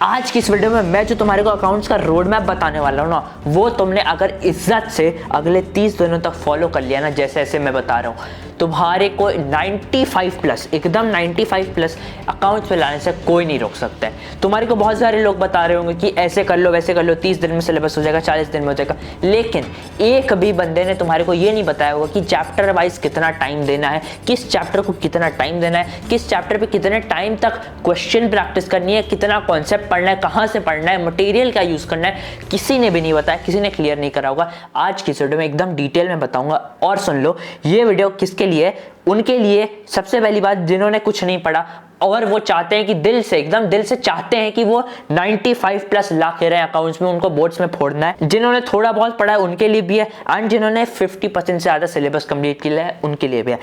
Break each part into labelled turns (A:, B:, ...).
A: आज की इस वीडियो में मैं जो तुम्हारे को अकाउंट्स का रोड मैप बताने वाला हूँ ना, वो तुमने अगर इज्जत से अगले 30 दिनों तक फॉलो कर लिया ना, जैसे ऐसे मैं बता रहा हूँ, तुम्हारे को 95 प्लस, एकदम 95 प्लस अकाउंट्स पे लाने से कोई नहीं रोक सकता है। तुम्हारे को बहुत सारे लोग बता रहे होंगे कि ऐसे कर लो वैसे कर लो, 30 दिन में सिलेबस हो जाएगा, 40 दिन में हो जाएगा, लेकिन एक भी बंदे ने तुम्हारे को ये नहीं बताया होगा कि चैप्टर वाइज कितना टाइम देना है, किस चैप्टर को कितना टाइम देना है, किस चैप्टर पे कितने टाइम तक क्वेश्चन प्रैक्टिस करनी है, कितना कॉन्सेप्ट पढ़ना है, कहाँ से पढ़ना है, मटेरियल क्या यूज करना है, किसी ने भी नहीं बताया, किसी ने क्लियर नहीं करा होगा। आज की वीडियो में एकदम डिटेल में बताऊंगा। और सुन लो, ये वीडियो किसके लिए? उनके लिए सबसे पहली बात जिन्होंने कुछ नहीं पढ़ा और वो चाहते हैं कि दिल से, एकदम दिल से चाहते हैं कि वो 95 प्लस ला के रहे अकाउंट्स में, उनको बोर्ड्स में फोड़ना है। जिन्होंने थोड़ा बहुत पढ़ा है उनके लिए भी है, एंड जिन्होंने 50% से ज्यादा सिलेबस कंप्लीट किया है उनके लिए भी है।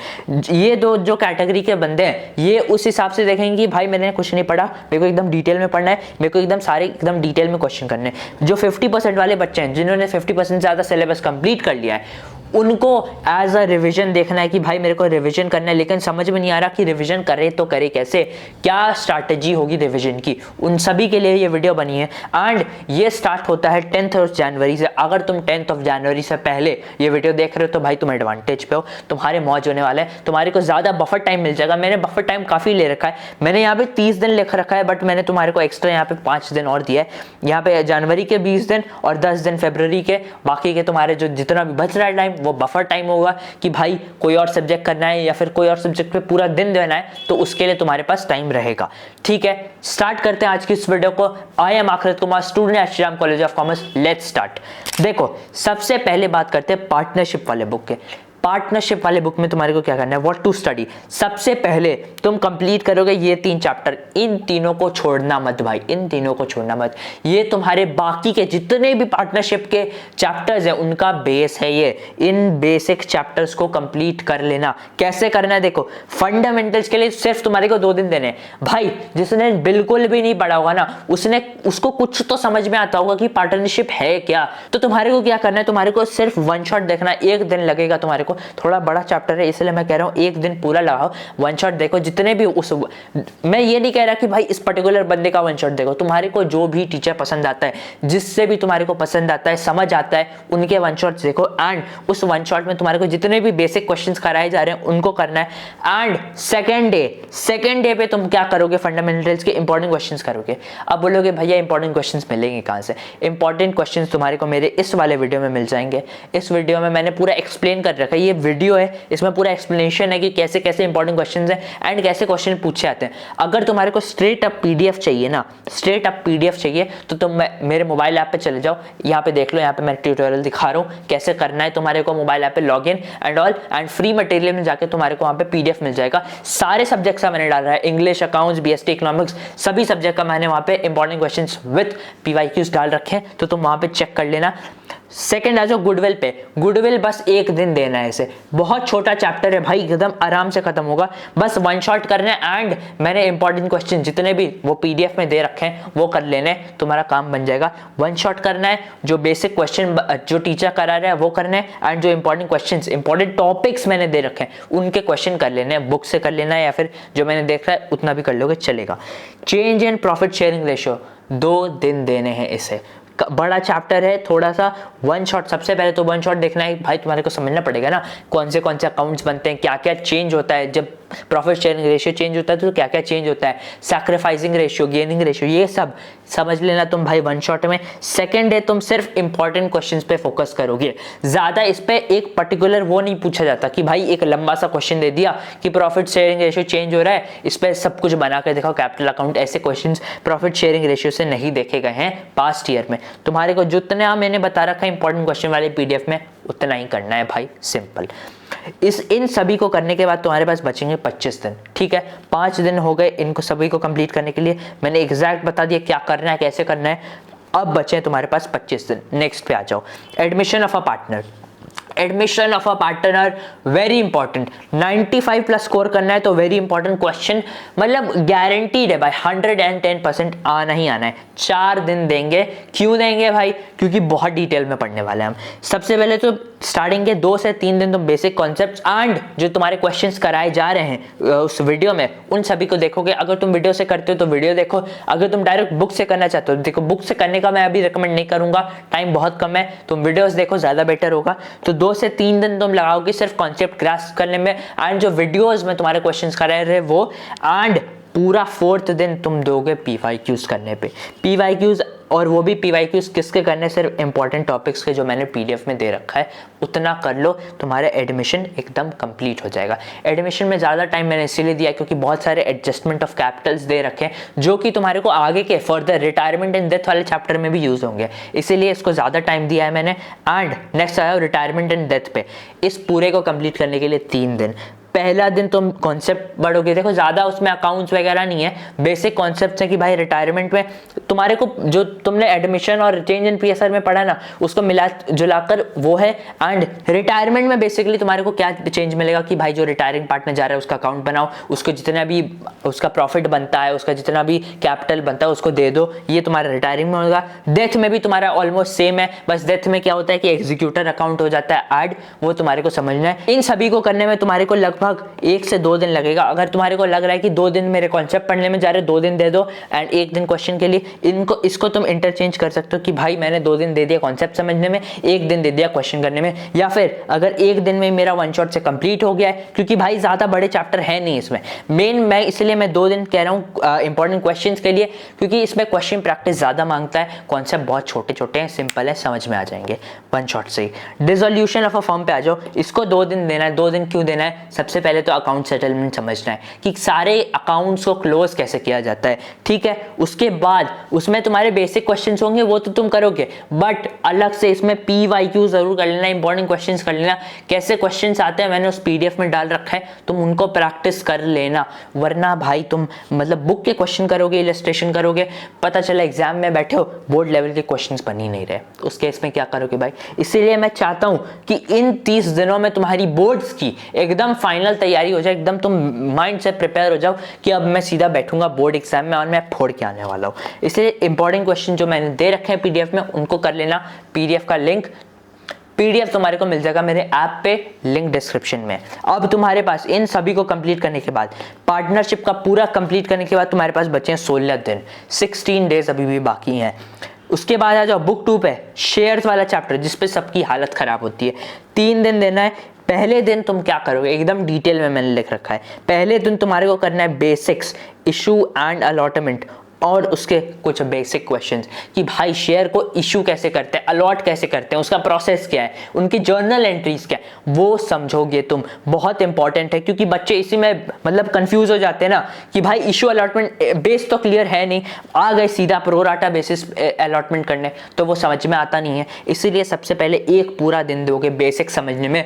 A: ये दो जो कैटेगरी के बंदे हैं, ये उस हिसाब से देखेंगे कि भाई मैंने कुछ नहीं पढ़ा, मेरे को एकदम डिटेल में पढ़ना है, मेरे को एकदम सारे एकदम डिटेल में क्वेश्चन करने हैं। जो 50% वाले बच्चे हैं, जिन्होंने 50% से ज्यादा सिलेबस कंप्लीट कर लिया है, उनको एज अ रिवीजन देखना है कि भाई मेरे को रिवीजन करना है, लेकिन समझ में नहीं आ रहा कि रिवीजन करे तो करे कैसे, क्या स्ट्रैटेजी होगी रिवीजन की। उन सभी के लिए ये वीडियो बनी है। एंड ये स्टार्ट होता है 10th ऑफ जनवरी से। अगर तुम 10th ऑफ जनवरी से पहले ये वीडियो देख रहे हो तो भाई तुम एडवांटेज पे हो, तुम्हारे मौज होने वाले हैं, तुम्हारे को ज्यादा बफर टाइम मिल जाएगा। मैंने बफर टाइम काफी ले रखा है, मैंने यहाँ पे 30 दिन लिख रखा है, बट मैंने तुम्हारे को एक्स्ट्रा यहाँ पे 5 दिन और दिया है। यहाँ पे जनवरी के 20 दिन और 10 दिन फरवरी के, बाकी के तुम्हारे जो जितना भी बच रहा है टाइम वो बफर टाइम होगा कि भाई कोई और सब्जेक्ट करना है या फिर कोई और सब्जेक्ट पे पूरा दिन देना है, तो उसके लिए तुम्हारे पास टाइम रहेगा। ठीक है, स्टार्ट करते हैं आज की इस वीडियो को। आई एम आखिरत Kumar, student at Shri Ram college of commerce. Let's start. देखो, सबसे पहले बात करते हैं पार्टनरशिप वाले बुक के। पार्टनरशिप वाले बुक में तुम्हारे को क्या करना है, व्हाट टू स्टडी। सबसे पहले तुम कंप्लीट करोगे ये 3 चैप्टर, इन तीनों को छोड़ना मत भाई, इन तीनों को छोड़ना मत। ये तुम्हारे बाकी के जितने भी पार्टनरशिप के चैप्टर्स हैं उनका बेस है ये। इन बेसिक चैप्टर्स को कंप्लीट कर लेना। कैसे करना है देखो, फंडामेंटल्स के लिए सिर्फ तुम्हारे को 2 दिन देने हैं भाई। जिसने बिल्कुल भी नहीं पढ़ा होगा ना, उसको कुछ तो समझ में आता होगा कि पार्टनरशिप है क्या। तो तुम्हारे को क्या करना है, तुम्हारे को सिर्फ वन शॉट देखना। 1 दिन लगेगा तुम्हारे को, थोड़ा बड़ा चैप्टर है इसलिए मैं कह रहा हूं 1 दिन पूरा लगाओ, वन शॉट देखो। जितने भी मैं ये नहीं कह रहा कि भाई इस पर्टिकुलर बंदे का वन शॉट देखो, तुम्हारे को जो भी टीचर पसंद आता है, जिससे भी तुम्हारे को पसंद आता है, समझ आता है, उनके वन शॉट्स देखो। एंड उस वन शॉट में तुम्हारे को जितने भी बेसिक क्वेश्चंस कराए जा रहे हैं उनको करना है। एंड सेकेंड डे पे तुम क्या करोगे, फंडामेंटल्स के इंपॉर्टेंट क्वेश्चंस करोगे। अब बोलोगे भैया इंपॉर्टेंट क्वेश्चंस मिलेंगे कहां से? इंपॉर्टेंट क्वेश्चंस तुम्हारे को मेरे इस वाले वीडियो में मिल जाएंगे। इस वीडियो में मैंने पूरा एक्सप्लेन कर रखा है, ये वीडियो है, इसमें पूरा एक्सप्लेनेशन है कि कैसे कैसे इंपॉर्टेंट क्वेश्चंस हैं एंड कैसे क्वेश्चन पूछे आते हैं। अगर तुम्हारे को स्ट्रेट अप पीडीएफ चाहिए ना, स्ट्रेट अप पीडीएफ चाहिए तो तुम मेरे मोबाइल ऐप पे चले जाओ, यहाँ पे देख लो, यहाँ पे मैं ट्यूटोरियल दिखा रहा हूँ कैसे करना है। तुम्हारे को मोबाइल ऐप पे log in and all, and free material में जाके तुम्हारे को वहाँ पे पीडीएफ मिल जाएगा। सारे सब्जेक्ट्स का मैंने डाल रहा है, इंग्लिश, अकाउंट्स, बीएसटी, इकोनॉमिक्स, सभी सब्जेक्ट का मैंने वहाँ पे इंपॉर्टेंट क्वेश्चंस विद पीवाईक्यूज डाल रखे हैं, तो तुम वहाँ पे चेक कर लेना। सेकेंड आ जाओ गुडविल पे। गुडविल बस 1 दिन देना है इसे, बहुत छोटा चैप्टर है भाई, एकदम आराम से खत्म होगा, बस वन शॉट करना है। एंड मैंने इंपॉर्टेंट क्वेश्चन जितने भी वो पीडीएफ में दे रखे हैं वो कर लेने, तुम्हारा काम बन जाएगा। वन शॉट करना है, जो बेसिक क्वेश्चन जो टीचर करा रहा है वो करना है, एंड जो इंपॉर्टेंट क्वेश्चन, इंपॉर्टेंट टॉपिक्स मैंने दे रखे हैं उनके क्वेश्चन कर लेने हैं, बुक से कर लेना है या फिर जो मैंने देख रहा है उतना भी कर लोगे चलेगा। Change in profit sharing ratio 2 दिन देने हैं इसे। बड़ा चैप्टर है थोड़ा सा, वन शॉट। सबसे पहले तो वन शॉट देखना है भाई, तुम्हारे को समझना पड़ेगा ना कौन से अकाउंट्स बनते हैं, क्या क्या चेंज होता है जब प्रॉफिट शेयरिंग रेशियो चेंज होता है, तो क्या क्या चेंज होता है, सैक्रिफाइसिंग रेशियो, गेनिंग रेशियो, ये सब समझ लेना तुम भाई वन शॉट में। सेकंड डे तुम सिर्फ इंपॉर्टेंट क्वेश्चंस पे फोकस करोगे, ज्यादा इस पे एक पर्टिकुलर वो नहीं पूछा जाता कि भाई एक लंबा सा क्वेश्चन दे दिया कि प्रॉफिट शेयरिंग रेशियो चेंज हो रहा है, इस पे सब कुछ बना कर दिखाओ कैपिटल अकाउंट। ऐसे क्वेश्चंस प्रॉफिट शेयरिंग रेशियो से नहीं देखे गए हैं पास्ट ईयर में। तुम्हारे को जितना मैंने बता रखा है इंपॉर्टेंट क्वेश्चन वाले पीडीएफ में, उतना ही करना है भाई, सिंपल। इन सभी को करने के बाद तुम्हारे पास बचेंगे 25 दिन। ठीक है, 5 दिन हो गए इनको सभी को कंप्लीट करने के लिए, मैंने एग्जैक्ट बता दिया क्या करना है, कैसे करना है। अब बचे तुम्हारे पास 25 दिन। नेक्स्ट पे आ जाओ, admission of a partner. Admission of a partner very important, 95 plus score करना है तो वेरी इंपॉर्टेंट क्वेश्चन, मतलब गारंटीड है भाई, 110% आना ही आना है। 4 दिन देंगे। क्यों देंगे भाई? क्योंकि बहुत डिटेल में पढ़ने वाले हैं हम। सबसे पहले तो स्टार्टिंग के 2 से 3 दिन तुम बेसिक कॉन्सेप्ट्स एंड जो तुम्हारे क्वेश्चंस कराए जा रहे हैं उस वीडियो में उन सभी को देखोगे। अगर तुम वीडियो से करते हो तो वीडियो देखो, अगर तुम डायरेक्ट बुक से करना चाहते हो देखो, बुक से करने का मैं अभी रिकमेंड नहीं करूंगा, टाइम बहुत कम है, तुम वीडियोस देखो ज़्यादा बेटर होगा। तो 2 से 3 दिन तुम लगाओगे सिर्फ कॉन्सेप्ट ग्रास्प करने में एंड जो वीडियोज में तुम्हारे क्वेश्चंस कराए रहे वो, एंड पूरा 4th दिन तुम दोगे PYQs करने पे। PYQs, और वो भी PYQs किसके करने, सिर्फ इंपॉर्टेंट टॉपिक्स के जो मैंने PDF में दे रखा है उतना कर लो, तुम्हारा एडमिशन एकदम कंप्लीट हो जाएगा। एडमिशन में ज़्यादा टाइम मैंने इसीलिए दिया क्योंकि बहुत सारे एडजस्टमेंट ऑफ कैपिटल्स दे रखे हैं जो कि तुम्हारे को आगे के फर्दर रिटायरमेंट एंड डेथ वाले चैप्टर में भी यूज़ होंगे, इसीलिए इसको ज़्यादा टाइम दिया है मैंने। एंड नेक्स्ट आया रिटायरमेंट एंड डेथ पे, इस पूरे को कंप्लीट करने के लिए 3 दिन। पहला दिन तुम कॉन्सेप्ट पढ़ोगे, देखो ज़्यादा उसमें अकाउंट्स वगैरह नहीं है, बेसिक कॉन्सेप्ट्स है कि भाई रिटायरमेंट में तुम्हारे को जो तुमने एडमिशन और चेंज इन PSR में पढ़ा ना उसको मिला जुलाकर वो है। एंड रिटायरमेंट में बेसिकली तुम्हारे को क्या चेंज मिलेगा कि भाई जो रिटायरिंग पार्टनर जा रहा है उसका अकाउंट बनाओ, उसको जितना भी उसका प्रॉफिट बनता है, उसका जितना भी कैपिटल बनता है उसको दे दो, ये तुम्हारा रिटायरिंग में होगा। डेथ में भी तुम्हारा ऑलमोस्ट सेम है, बस डेथ में क्या होता है कि एग्जीक्यूटर अकाउंट हो जाता है ऐड, वो तुम्हारे को समझना है। इन सभी को करने में तुम्हारे को लगभग 1 से 2 दिन लगेगा। अगर तुम्हारे को लग रहा है कि 2 दिन मेरे कॉन्सेप्ट पढ़ने में जा रहे, 2 दिन दे दो एंड 1 दिन क्वेश्चन के लिए, इसको तुम इंटरचेंज कर सकते हो कि भाई मैंने 2 दिन दे दिया कॉन्सेप्ट समझने में, 1 दिन दे दिया क्वेश्चन करने में, या फिर अगर 1 दिन में मेरा वन शॉट से कंप्लीट हो गया है क्योंकि भाई ज्यादा बड़े चैप्टर है नहीं इसमें मेन, मैं इसलिए मैं 2 दिन कह रहा हूँ इंपॉर्टेंट क्वेश्चन के लिए क्योंकि इसमें क्वेश्चन प्रैक्टिस ज्यादा मांगता है, कॉन्सेप्ट बहुत छोटे छोटे हैं, सिंपल है, समझ में आ जाएंगे वन शॉट से ही। डिसोल्यूशन ऑफ अ फर्म पे आ जाओ, इसको 2 दिन देना है। 2 दिन क्यों देना है, सबसे पहले तो अकाउंट सेटलमेंट समझना है कि सारे अकाउंट्स को क्लोज कैसे किया जाता है, ठीक है। उसके बाद उसमें तुम्हारे बेसिक क्वेश्चंस होंगे वो तो तुम करोगे, बट अलग से इसमें PYQ जरूर कर लेना, इंपॉर्टेंट क्वेश्चंस कर लेना। कैसे क्वेश्चंस आते हैं मैंने उस PDF में डाल रखा है, तुम उनको प्रैक्टिस कर लेना, वरना भाई तुम मतलब बुक के क्वेश्चन करोगे, इलस्ट्रेशन करोगे, पता चला एग्जाम में बैठे हो बोर्ड लेवल के क्वेश्चंस बन ही नहीं रहे, उस केस में क्या करोगे भाई। इसीलिए मैं चाहता हूं कि इन 30 दिनों में तुम्हारी बोर्ड्स की एकदम फाइनल तैयारी हो जाए, एकदम तुम माइंड से प्रिपेयर हो जाओ कि अब मैं सीधा बैठूंगा बोर्ड एग्जाम में और मैं फोड़ के आने वाला हूँ। इसलिए इंपॉर्टेंट क्वेश्चन जो मैंने दे रखे हैं PDF में उनको कर लेना। PDF का लिंक PDF तुम्हारे को मिल जाएगा मेरे ऐप पे, लिंक डिस्क्रिप्शन में। अब तुम्हारे पास इन सभी को कंप्लीट करने के बाद, पार्टनरशिप का पूरा कंप्लीट करने के बाद तुम्हारे पास बचे हैं 16 दिन, 16 डेज अभी भी बाकी हैं। उसके बाद आ जाओ बुक 2 पे, शेयर्स वाला चैप्टर जिसपे सबकी हालत खराब होती है। 3 दिन देना है। पहले दिन तुम क्या करोगे एकदम डिटेल में मैंने लिख रखा है। पहले दिन तुम्हारे को करना है बेसिक्स, इशू एंड अलॉटमेंट और उसके कुछ बेसिक क्वेश्चंस कि भाई शेयर को इशू कैसे करते हैं, अलॉट कैसे करते हैं, उसका प्रोसेस क्या है, उनकी जर्नल एंट्रीज क्या है, वो समझोगे तुम। बहुत इंपॉर्टेंट है क्योंकि बच्चे इसी में मतलब कंफ्यूज हो जाते हैं ना कि भाई इशू अलॉटमेंट बेस तो क्लियर है नहीं, आ गए सीधा प्रोराटा बेसिस अलॉटमेंट करने, तो वो समझ में आता नहीं है। इसीलिए सबसे पहले एक पूरा दिन दोगे बेसिक समझने में,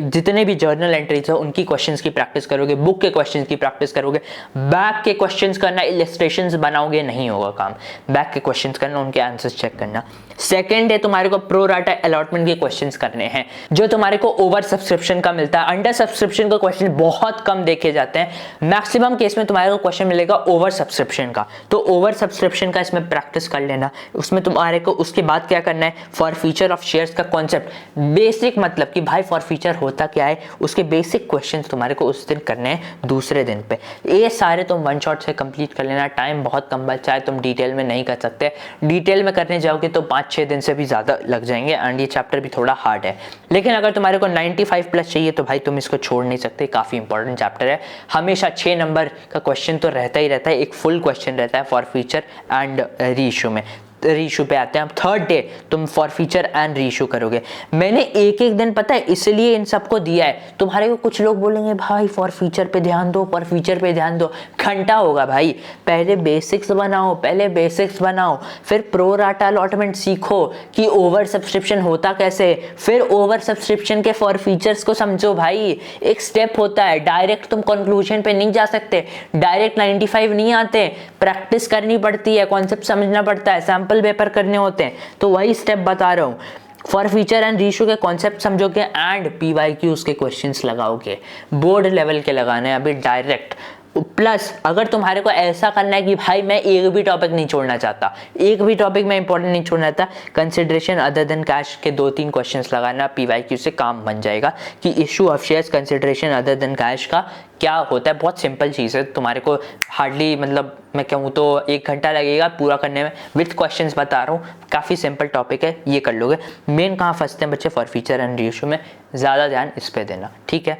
A: जितने भी जर्नल एंट्रीज हो उनकी क्वेश्चन की प्रैक्टिस करोगे, बुक के क्वेश्चन की प्रैक्टिस करोगे, बैक के क्वेश्चन करना, इलस्ट्रेशन बनाओगे, नहीं होगा काम, बैक के क्वेश्चंस करना, उनके आंसर्स चेक करना। सेकंड है तुम्हारे को प्रो राटा अलॉटमेंट के क्वेश्चंस करने हैं जो तुम्हारे को ओवर सब्सक्रिप्शन का मिलता है। अंडर सब्सक्रिप्शन का क्वेश्चन बहुत कम देखे जाते हैं, मैक्सिमम केस में तुम्हारे को क्वेश्चन मिलेगा ओवर सब्सक्रिप्शन का, तो ओवर सब्सक्रिप्शन का इसमें प्रैक्टिस कर लेना। उसमें तुम्हारे को उसके बाद क्या करना है, फॉर फीचर ऑफ शेयर्स का कॉन्सेप्ट बेसिक, मतलब कि भाई फॉर फीचर होता क्या है, उसके बेसिक क्वेश्चन तुम्हारे को उस दिन करने हैं, दूसरे दिन पे। ये सारे तुम वन शॉट से कंप्लीट कर लेना। टाइम बहुत कम बचा है, तुम डिटेल में नहीं कर सकते, डिटेल में करने जाओगे तो 5-6 दिन से भी ज़्यादा लग जाएंगे एंड ये चैप्टर भी थोड़ा हार्ड है। लेकिन अगर तुम्हारे को 95 प्लस चाहिए तो भाई तुम इसको छोड़ नहीं सकते, काफ़ी इंपॉर्टेंट चैप्टर है। हमेशा 6 नंबर का क्वेश्चन तो रहता ही रहता है, एक फुल क्वेश्चन रहता है फॉर फीचर एंड रीइश्यू में। रीइश्यू पे आते हैं हम, थर्ड डे तुम फॉर फीचर एंड रीइश्यू करोगे। मैंने एक एक दिन पता है इसलिए इन सबको दिया है। तुम्हारे को कुछ लोग बोलेंगे भाई फॉर फीचर पे ध्यान दो, फॉर फीचर पे ध्यान दो, घंटा होगा भाई। पहले बेसिक्स बनाओ, पहले बेसिक्स बनाओ, फिर प्रो राटा अलॉटमेंट सीखो कि ओवर सब्सक्रिप्शन होता कैसे, फिर ओवर सब्सक्रिप्शन के फॉर फीचर्स को समझो। भाई एक स्टेप होता है, डायरेक्ट तुम कंक्लूजन पे नहीं जा सकते, डायरेक्ट 95 नहीं आते, प्रैक्टिस करनी पड़ती है, कॉन्सेप्ट समझना पड़ता है, सैंपल पेपर करने होते हैं, तो वही स्टेप बता रहा हूं। फॉर फीचर एंड रीइश्यू के कॉन्सेप्ट समझोगे एंड PYQs के क्वेश्चंस लगाओगे, बोर्ड लेवल के लगाने हैं अभी डायरेक्ट। प्लस अगर तुम्हारे को ऐसा करना है कि भाई मैं एक भी टॉपिक नहीं छोड़ना चाहता, एक भी टॉपिक मैं इंपॉर्टेंट नहीं छोड़ना चाहता, कंसिडरेशन अदर देन कैश के 2-3 क्वेश्चंस लगाना पीवाईक्यू से काम बन जाएगा कि issue of shares consideration other than cash का क्या होता है। बहुत सिंपल चीज़ है, तुम्हारे को हार्डली मतलब मैं कहूँ तो 1 घंटा लगेगा पूरा करने में, विथ क्वेश्चंस बता रहा हूँ, काफ़ी सिंपल टॉपिक है, ये कर लोगे। मेन कहाँ फंसते हैं बच्चे, फॉर फ्यूचर एंड रेशियो में, ज़्यादा ध्यान इस पे देना, ठीक है।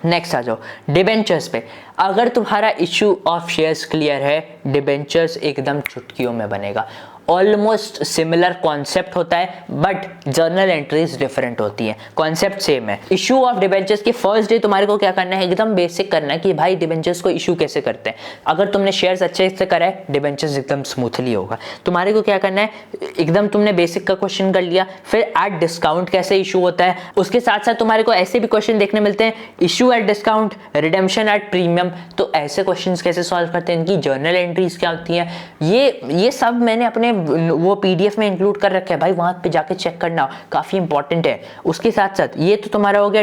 A: नेक्स्ट आ जाओ डिबेंचर्स पे। अगर तुम्हारा इशू ऑफ शेयर्स क्लियर है, डिबेंचर्स एकदम चुटकियों में बनेगा। ऑलमोस्ट सिमिलर कॉन्सेप्ट होता है बट जर्नल एंट्रीज डिफरेंट होती है, कॉन्सेप्ट सेम है। इशू ऑफ डिबेंचर्स की फर्स्ट डे तुम्हारे को क्या करना है, एकदम बेसिक करना है कि भाई डिबेंचर्स को इशू कैसे करते हैं। अगर तुमने शेयर्स अच्छे से करा है, डिबेंचर्स एकदम स्मूथली होगा। तुम्हारे को क्या करना है, एकदम तुमने बेसिक का क्वेश्चन कर लिया, फिर एट डिस्काउंट कैसे इशू होता है, उसके साथ साथ तुम्हारे को ऐसे भी क्वेश्चन देखने मिलते हैं, issue at discount, redemption at premium, तो ऐसे क्वेश्चन कैसे सॉल्व करते हैं, इनकी जर्नल एंट्रीज क्या होती हैं, ये सब मैंने अपने वो पीडीएफ में इंक्लूड कर रखा है भाई, वहां पे जाके चेक करना, काफी इंपॉर्टेंट है। उसके साथ साथ ये तो तुम्हारा हो गया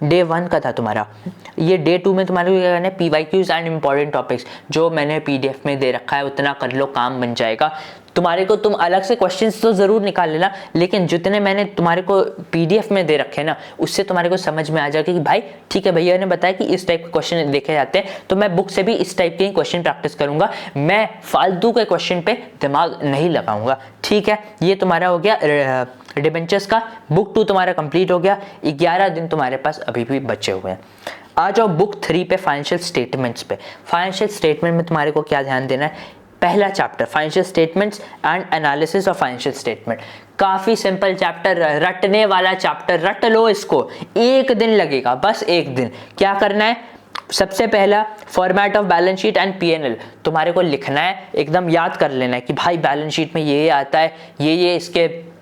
A: डे वन का था तुम्हारा। ये डे 2 में तुम्हारे को क्या करना है, पीवाईक्यूज एंड इंपॉर्टेंट टॉपिक्स जो मैंने पीडीएफ में दे रखा है उतना कर लो, काम बन जाएगा। तुम्हारे को तुम अलग से क्वेश्चंस तो जरूर निकाल लेना, लेकिन जितने मैंने तुम्हारे को पीडीएफ में दे रखे ना, उससे तुम्हारे को समझ में आ जाएगा कि भाई ठीक है, भैया ने बताया कि इस टाइप के क्वेश्चन देखे जाते हैं, तो मैं बुक से भी इस टाइप के क्वेश्चन प्रैक्टिस करूंगा, मैं फालतू के क्वेश्चन पे दिमाग नहीं लगाऊंगा, ठीक है। ये तुम्हारा हो गया डिबेंचर्स का। बुक 2 तुम्हारा कंप्लीट हो गया, 11 दिन तुम्हारे पास अभी भी बचे हुए हैं। आ जाओ बुक 3 पे, फाइनेंशियल स्टेटमेंट्स पे। फाइनेंशियल स्टेटमेंट में तुम्हारे को क्या ध्यान देना है, पहला chapter financial statements and analysis of financial statement. काफी सिंपल चैप्टर, रटने वाला चैप्टर, रट लो इसको, 1 दिन लगेगा, बस 1 दिन। क्या करना है, सबसे पहला format of balance sheet and PNL तुम्हारे को लिखना है, एकदम याद कर लेना है कि भाई बैलेंस शीट में ये आता है, ये इसके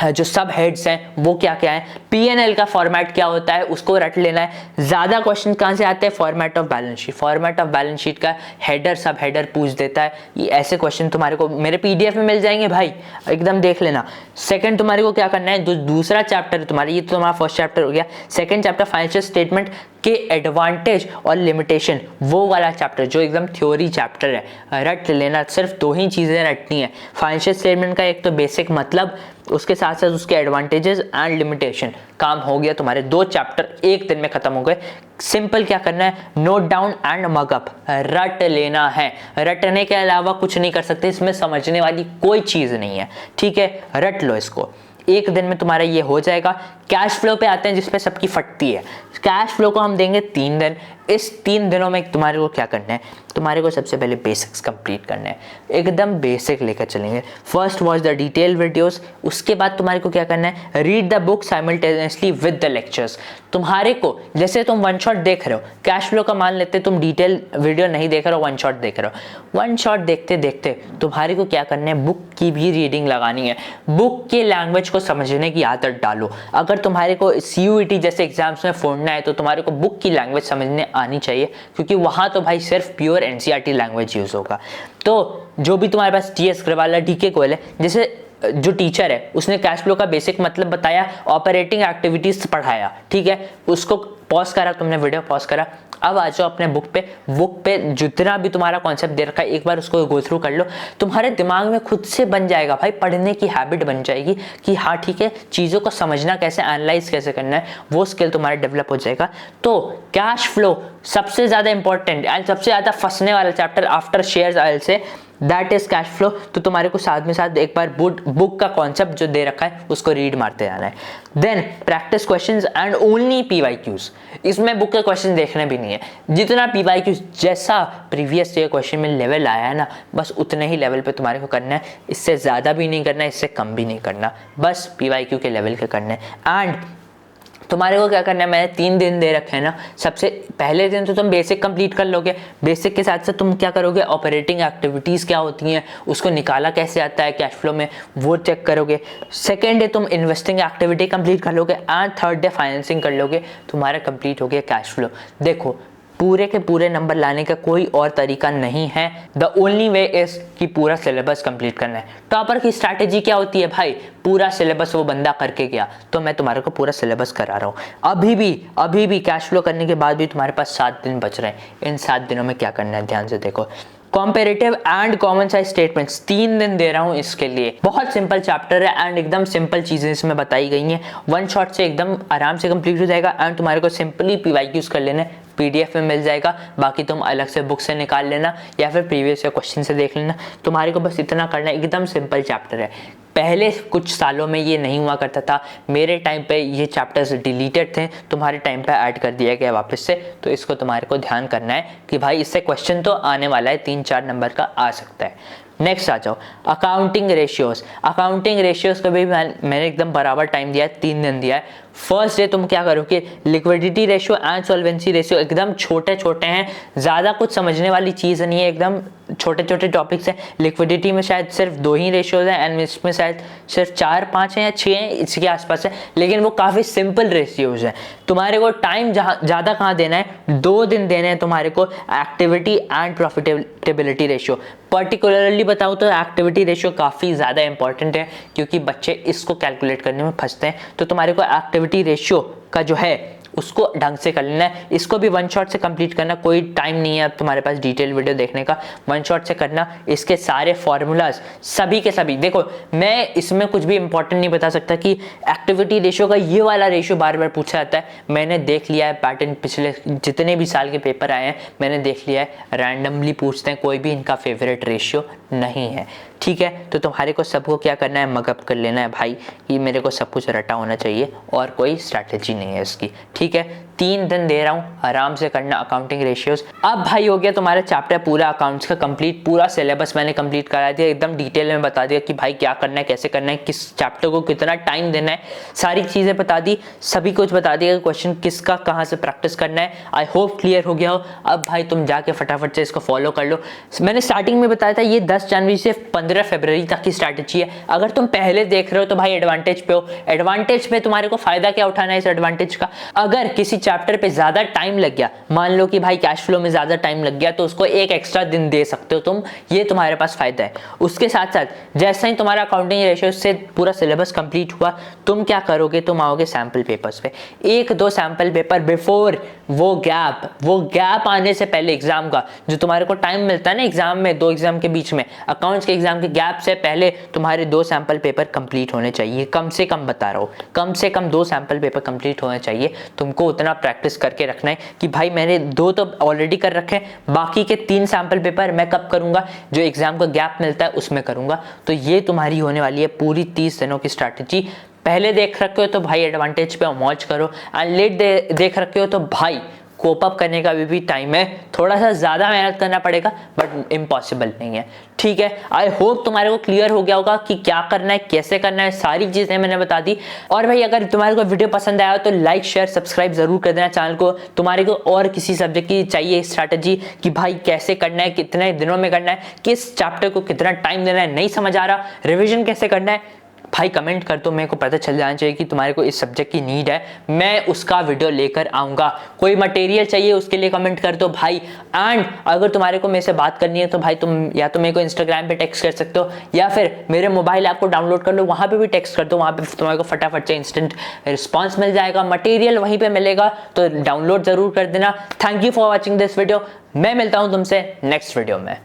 A: जो सब हेड्स हैं वो क्या क्या है, पीएनएल का फॉर्मेट क्या होता है उसको रट लेना है। ज्यादा क्वेश्चन कहां से आते हैं, format of balance sheet, format of balance sheet का हेडर सब हेडर पूछ देता है, ये ऐसे क्वेश्चन तुम्हारे को मेरे पीडीएफ में मिल जाएंगे भाई, एकदम देख लेना। सेकंड तुम्हारे को क्या करना है, दूसरा चैप्टर तुम्हारा, ये तो तुम्हारा फर्स्ट चैप्टर हो गया, सेकंड चैप्टर फाइनेंशियल स्टेटमेंट के एडवांटेज और लिमिटेशन, वो वाला चैप्टर जो एकदम थ्योरी चैप्टर है, रट लेना। सिर्फ 2 ही चीजें रटनी है, फाइनेंशियल स्टेटमेंट का एक तो बेसिक मतलब, उसके साथ साथ उसके एडवांटेजेस एंड लिमिटेशन, काम हो गया तुम्हारे। 2 चैप्टर 1 दिन में खत्म हो गए। सिंपल क्या करना है, नोट डाउन एंड मगअप, रट लेना है, रटने के अलावा कुछ नहीं कर सकते, इसमें समझने वाली कोई चीज नहीं है, ठीक है, रट लो इसको। 1 दिन में तुम्हारा ये हो जाएगा। कैश फ्लो पे आते हैं जिसपे सबकी फटती है। कैश फ्लो को हम देंगे 3 दिन। इस 3 दिनों में तुम्हारे को क्या करना है, तुम्हारे को सबसे पहले बेसिक्स कंप्लीट करना है, एकदम बेसिक लेकर चलेंगे। First watch the detail videos, उसके बाद तुम्हारे को क्या करना है, read the book simultaneously with the lectures. तुम्हारे को जैसे तुम 1 शॉट देख रहे हो, कैश फ्लो का मान लेते तुम डिटेल वीडियो नहीं देख रहे हो, 1 शॉट देख रहे हो, 1 शॉट देखते देखते तुम्हारे को क्या करना है, बुक की भी रीडिंग लगानी है, बुक के लैंग्वेज को समझने की आदत डालो। अगर तुम्हारे को सीयूईटी जैसे एग्जाम्स में फोड़ना है तो तुम्हारे को बुक की लैंग्वेज समझने आनी चाहिए, क्योंकि वहां तो भाई सिर्फ प्योर एनसीईआरटी लैंग्वेज यूज होगा। तो जो भी तुम्हारे पास टीएस अग्रवाल है, डीके गोयल है, जैसे जो टीचर है उसने कैश फ्लो का बेसिक मतलब बताया, ऑपरेटिंग एक्टिविटीज पढ़ाया, ठीक है, उसको पॉज करा तुमने, वीडियो पॉज करा। अब आ जाओ अपने बुक पे जितना भी तुम्हारा कॉन्सेप्ट दे रखा है एक बार उसको गो थ्रू कर लो, तुम्हारे दिमाग में खुद से बन जाएगा भाई, पढ़ने की हैबिट बन जाएगी कि हाँ ठीक है, चीज़ों को समझना कैसे, एनालाइज कैसे करना है, वो स्किल तुम्हारा डेवलप हो जाएगा। तो कैश फ्लो सबसे ज़्यादा इंपॉर्टेंट एंड सबसे ज़्यादा फंसने वाला चैप्टर आफ्टर शेयर्स आयल से, दैट इज कैश फ्लो। तो तुम्हारे को साथ में साथ एक बार बुक का कॉन्सेप्ट जो दे रखा है उसको रीड मारते जाना है। Then practice questions and only PYQs, इसमें बुक के क्वेश्चन देखने भी नहीं है, जितना पीवाईक्यूज जैसा प्रीवियस ईयर क्वेश्चन में लेवल आया है ना, बस उतने ही लेवल पे तुम्हारे को करना है, इससे ज़्यादा भी नहीं करना है, इससे कम भी नहीं करना, बस पीवाईक्यू के लेवल के करना है। एंड तुम्हारे को क्या करना है, मैंने 3 दिन दे रखे हैं ना, सबसे पहले दिन तो तुम बेसिक कंप्लीट कर लोगे, बेसिक के साथ साथ तुम क्या करोगे, ऑपरेटिंग एक्टिविटीज़ क्या होती हैं उसको निकाला कैसे आता है कैश फ्लो में वो चेक करोगे। सेकेंड डे तुम इन्वेस्टिंग एक्टिविटी कंप्लीट कर लोगे एंड थर्ड डे फाइनेंसिंग कर लोगे, तुम्हारा कंप्लीट हो गया कैश फ्लो। देखो पूरे के पूरे नंबर लाने का कोई और तरीका नहीं है। द ओनली वे इज कि पूरा सिलेबस कंप्लीट करना है। टॉपर की स्ट्रैटेजी क्या होती है भाई, पूरा सिलेबस वो बंदा करके गया, तो मैं तुम्हारे को पूरा सिलेबस करा रहा हूँ। अभी भी कैश फ्लो करने के बाद भी तुम्हारे पास 7 दिन बच रहे हैं। इन 7 दिनों में क्या करना है ध्यान से देखो। Comparative and common size statements 3 दिन दे रहा हूं इसके लिए। बहुत सिंपल चैप्टर है एंड एकदम सिंपल चीजें इसमें बताई गई हैं। वन शॉट से एकदम आराम से कंप्लीट हो जाएगा एंड तुम्हारे को सिंपली पीवाईक्यूज कर लेना, पीडीएफ में मिल जाएगा। बाकी तुम अलग से बुक से निकाल लेना या फिर प्रीवियस क्वेश्चन से देख लेना। तुम्हारे को बस इतना करना है, एकदम सिंपल चैप्टर है। पहले कुछ सालों में ये नहीं हुआ करता था, मेरे टाइम पे ये चैप्टर्स डिलीटेड थे, तुम्हारे टाइम पे ऐड कर दिया गया वापस से। तो इसको तुम्हारे को ध्यान करना है कि भाई इससे क्वेश्चन तो आने वाला है, 3-4 नंबर का आ सकता है। नेक्स्ट आ जाओ अकाउंटिंग रेशियोज। अकाउंटिंग रेशियोज को भी मैंने एकदम बराबर टाइम दिया है, 3 दिन दिया है। फर्स्ट डे तुम क्या करोगे, liquidity ratio and solvency ratio एकदम छोटे छोटे हैं, ज़्यादा कुछ समझने वाली चीज़ नहीं है, एकदम छोटे छोटे टॉपिक्स हैं। लिक्विडिटी में शायद सिर्फ 2 ही रेशियोज हैं एंड इसमें शायद सिर्फ 4-5 हैं या 6 हैं, इसके आसपास है, लेकिन वो काफ़ी सिंपल रेशियोज हैं। तुम्हारे को टाइम ज़्यादा कहाँ देना है, 2 दिन देने हैं तुम्हारे को activity and profitability ratio. Particularly बताऊँ तो एक्टिविटी रेशियो काफ़ी ज़्यादा इंपॉर्टेंट है क्योंकि बच्चे इसको कैलकुलेट करने में फंसते हैं। तो तुम्हारे को एक्टिविटी रेशियो का जो है उसको ढंग से कर लेना है। इसको भी वन शॉट से कंप्लीट करना, कोई टाइम नहीं है अब तुम्हारे पास डिटेल वीडियो देखने का, वन शॉट से करना। इसके सारे फॉर्मूलाज सभी के सभी देखो, मैं इसमें कुछ भी इंपॉर्टेंट नहीं बता सकता कि एक्टिविटी रेशियो का ये वाला रेशियो बार बार पूछा जाता है। मैंने देख लिया है पैटर्न, पिछले जितने भी साल के पेपर आए हैं मैंने देख लिया है, रैंडमली पूछते हैं, कोई भी इनका फेवरेट रेशियो नहीं है। ठीक है, तो तुम्हारे को सबको क्या करना है, मगअप कर लेना है भाई कि मेरे को सब कुछ रटा होना चाहिए और कोई स्ट्रैटेजी नहीं है इसकी। ठीक है, 3 दिन दे रहा हूँ, आराम से करना अकाउंटिंग रेशियोज। अब भाई हो गया तुम्हारा चैप्टर पूरा अकाउंट्स का कंप्लीट, पूरा सिलेबस मैंने कंप्लीट करा दिया, एकदम डिटेल में बता दिया कि भाई क्या करना है, कैसे करना है, किस चैप्टर को कितना टाइम देना है, सारी चीज़ें बता दी, सभी कुछ बता दिया, क्वेश्चन किसका कहाँ से प्रैक्टिस करना है। आई होप क्लियर हो गया हो। अब भाई तुम जाके फटाफट से इसको फॉलो कर लो। मैंने स्टार्टिंग में बताया था ये 10 जनवरी से 15 फरवरी तक की स्ट्रैटेजी है। अगर तुम पहले देख रहे हो तो भाई एडवांटेज पे हो। एडवांटेज पे तुम्हारे को फायदा क्या उठाना है इस एडवांटेज का। अगर किसी चैप्टर पे ज्यादा टाइम लग गया, मान लो कि भाई कैश फ्लो में ज्यादा टाइम लग गया, तो उसको एक एक्स्ट्रा दिन दे सकते हो तुम, ये तुम्हारे पास फायदा है। उसके साथ साथ जैसे ही तुम्हारा अकाउंटिंग रेशियो से पूरा सिलेबस कंप्लीट हुआ, तुम क्या करोगे, तुम आओगे सैंपल पेपर्स पे, 1-2 सैंपल पेपर बिफोर वो गैप आने से पहले एग्जाम का, जो तुम्हारे को टाइम मिलता है ना एग्जाम में, 2 एग्जाम के बीच में, अकाउंट्स के एग्जाम के गैप से पहले तुम्हारे 2 सैंपल पेपर कंप्लीट होने चाहिए, कम से कम बता रहा हूँ, कम से कम 2 सैंपल पेपर कंप्लीट होने चाहिए। तुमको उतना प्रैक्टिस करके रखना है कि भाई मैंने 2 तो ऑलरेडी कर रखे हैं, बाकी के 3 सैंपल पेपर मैं कब करूंगा, जो एग्जाम का गैप मिलता है उसमें करूंगा। तो ये तुम्हारी होने वाली है पूरी 30 दिनों की स्ट्रैटेजी। पहले देख रखे हो तो भाई एडवांटेज पे मौज करो, एंड लेट देख रखे हो तो भाई कोप अप करने का भी टाइम है, थोड़ा सा ज़्यादा मेहनत करना पड़ेगा बट इम्पॉसिबल नहीं है। ठीक है, आई होप तुम्हारे को क्लियर हो गया होगा कि क्या करना है, कैसे करना है, सारी चीज़ें मैंने बता दी। और भाई अगर तुम्हारे को वीडियो पसंद आया तो लाइक शेयर सब्सक्राइब जरूर कर देना चैनल को। तुम्हारे को और किसी सब्जेक्ट की चाहिए स्ट्रैटेजी कि भाई कैसे करना है, कितने दिनों में करना है, किस चैप्टर को कितना टाइम देना है, नहीं समझ आ रहा, रिविजन कैसे करना है, भाई कमेंट कर दो, मेरे को पता चल जाना चाहिए कि तुम्हारे को इस सब्जेक्ट की नीड है, मैं उसका वीडियो लेकर आऊँगा। कोई मटेरियल चाहिए उसके लिए कमेंट कर दो भाई। एंड अगर तुम्हारे को मेरे से बात करनी है तो भाई तुम या तो मेरे को इंस्टाग्राम पे टेक्स्ट कर सकते हो या फिर मेरे मोबाइल ऐप को डाउनलोड कर लो, वहाँ पे भी टेक्स्ट कर दो, वहाँ पे तुम्हारे को फटाफट से इंस्टेंट रिस्पॉन्स मिल जाएगा, मटेरियल वहीं पर मिलेगा, तो डाउनलोड जरूर कर देना। Thank you for watching this video. मैं मिलता हूँ तुमसे नेक्स्ट वीडियो में।